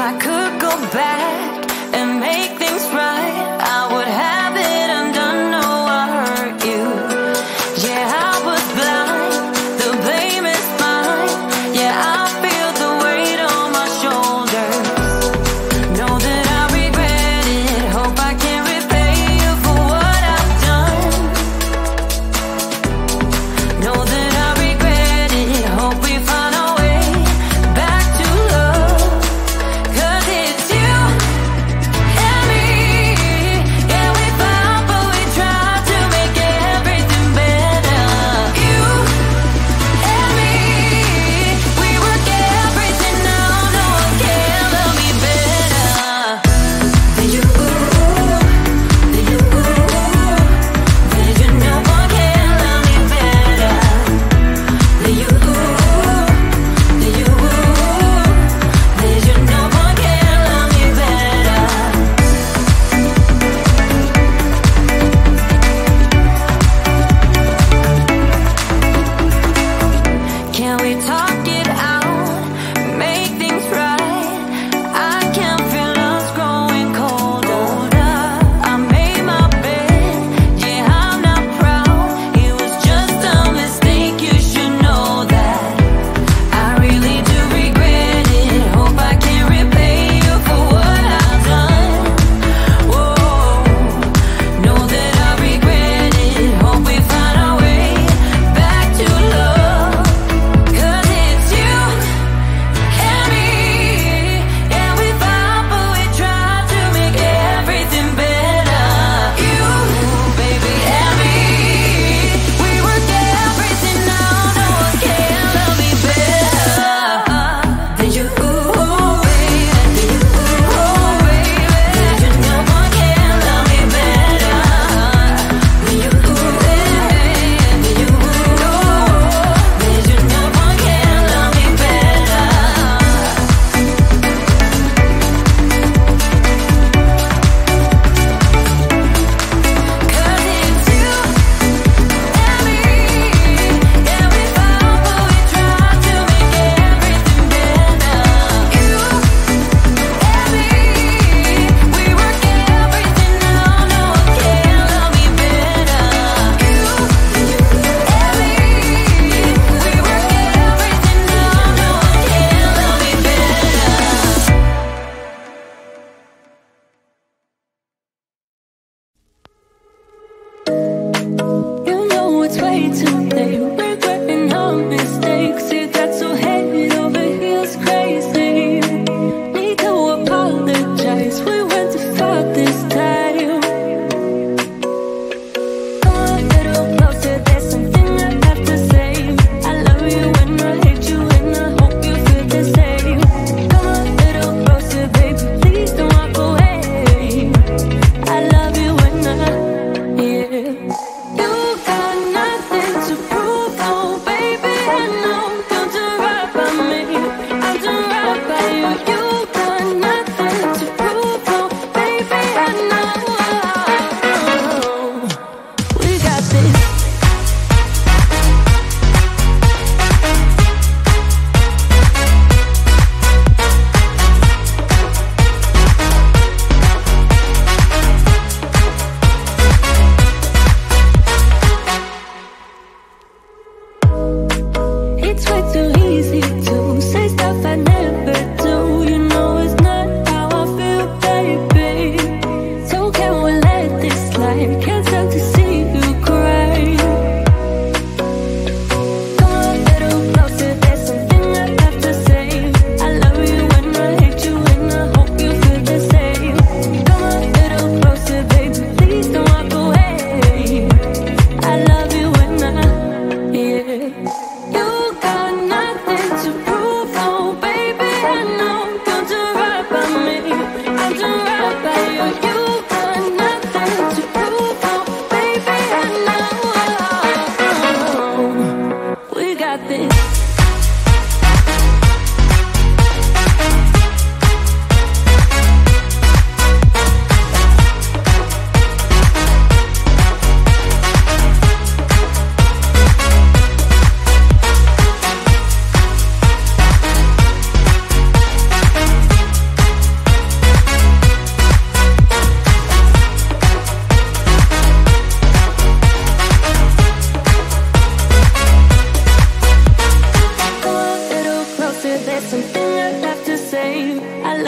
I could go back and make things right, I would have it undone. No, I hurt you. Yeah, I was blind. The blame is mine. Yeah, I feel the weight on my shoulders. Know that I regret it. Hope I can repay you for what I've done. Know that I regret it. Hope we find our way back to love. 'Cause it's you and me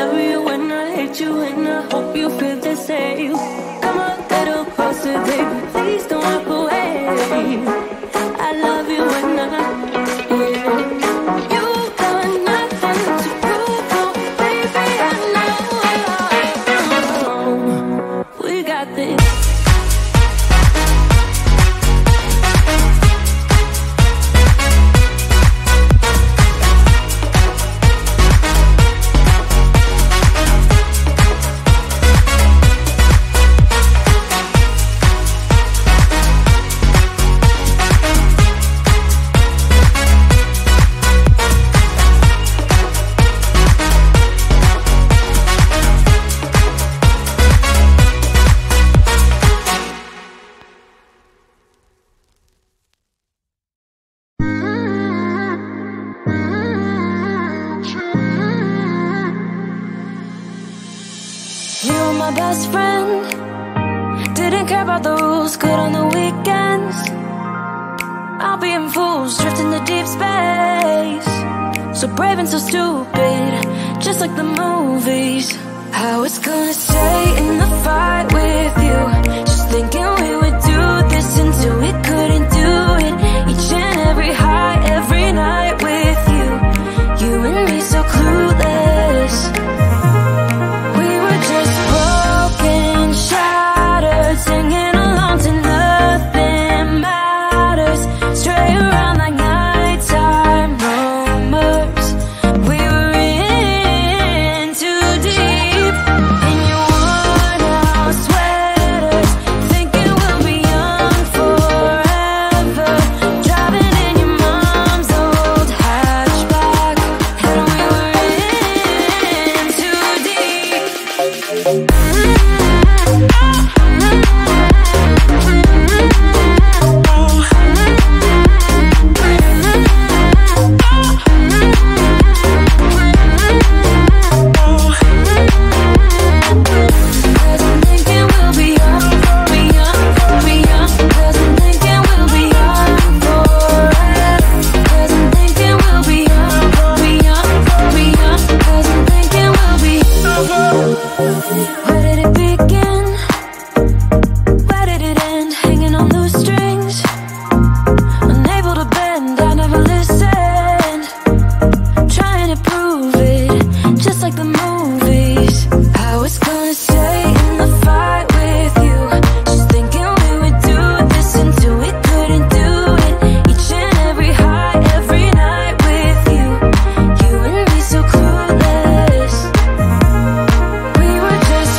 love you when I hate you, and I hope you feel the same. Come a little closer, baby, please don't walk away. I love you when I, you got nothing to prove, oh, baby, I know. We got this. My best friend didn't care about the rules, good on the weekends. I'll be in fools, drifting to deep space. So brave and so stupid, just like the movies. I was gonna stay in the fight with you, just thinking we would do this until we couldn't do it. Each and every high, every night with you, you and me so clueless. Singing along to nothing matters. Stray around like nighttime rumors. We were in too deep. In your worn out sweaters, thinking we'll be young forever. Driving in your mom's old hatchback, and we were in too deep. Where did it begin? Where did it end? Hanging on loose strings, unable to bend, I never listened. Trying to prove it, just like the movies. I was gonna stay in the fight with you, just thinking we would do this until we couldn't do it. Each and every high, every night with you, you and me so clueless. We were just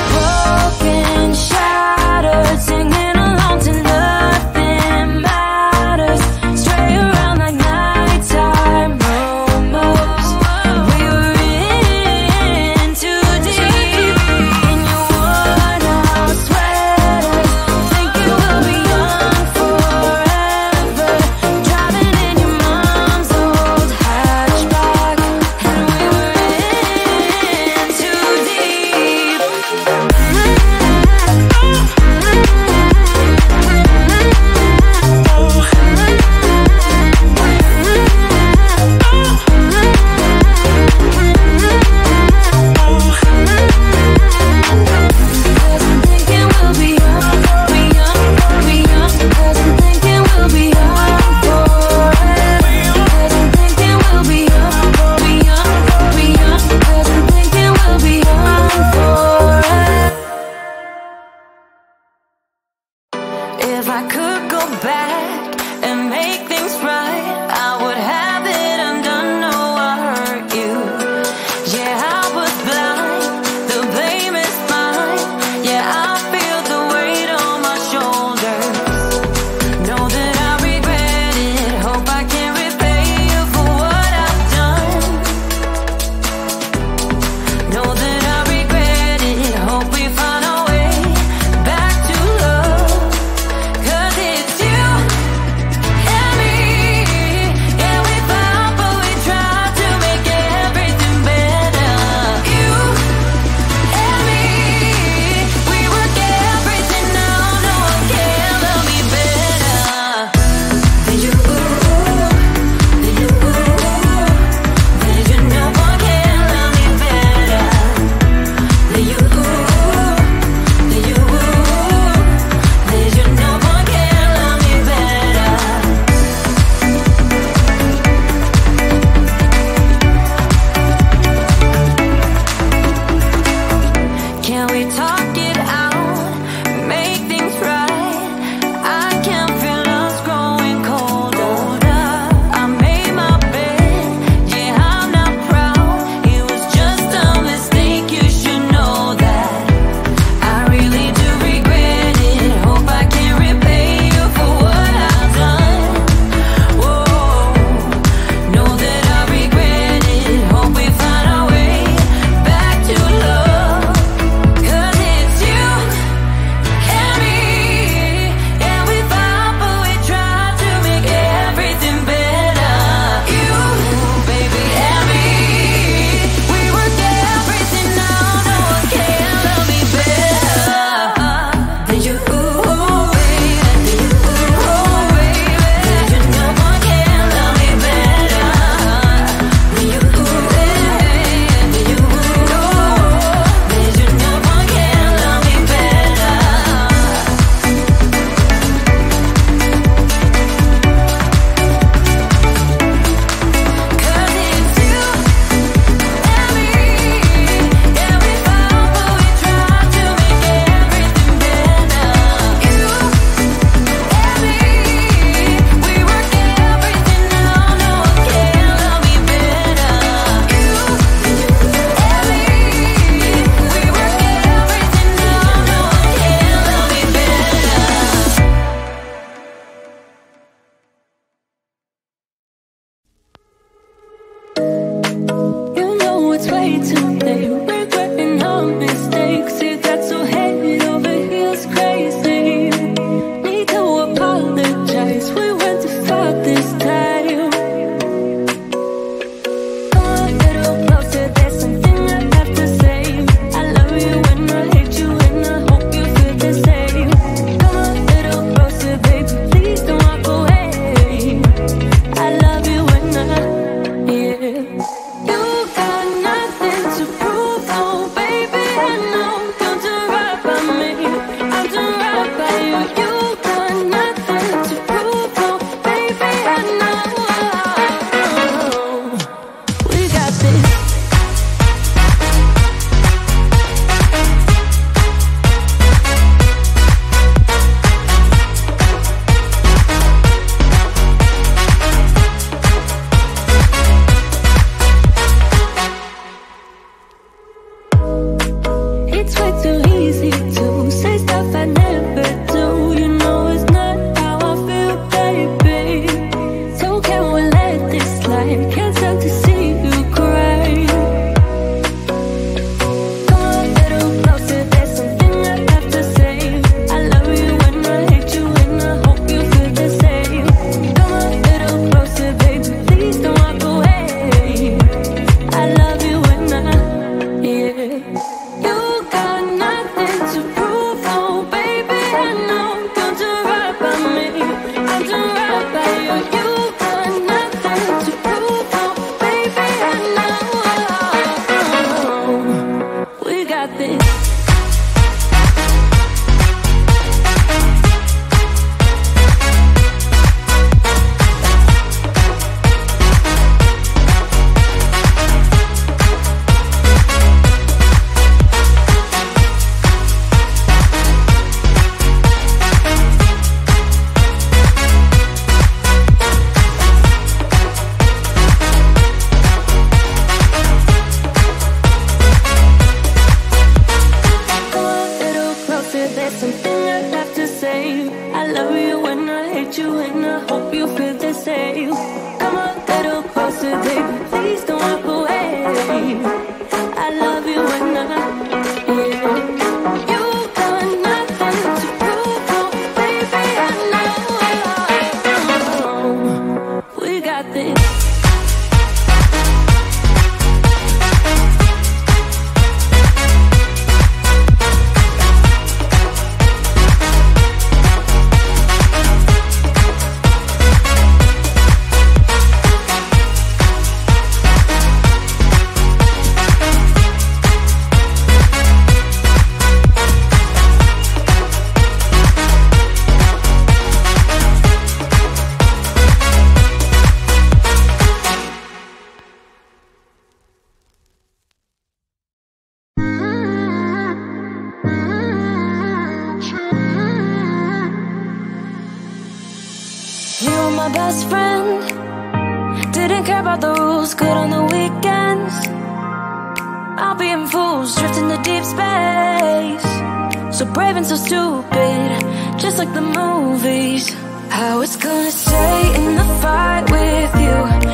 got this. My best friend didn't care about the rules, good on the weekends. I'll be in fools, drifting to deep space. So brave and so stupid, just like the movies. How it's gonna stay in the fight with you.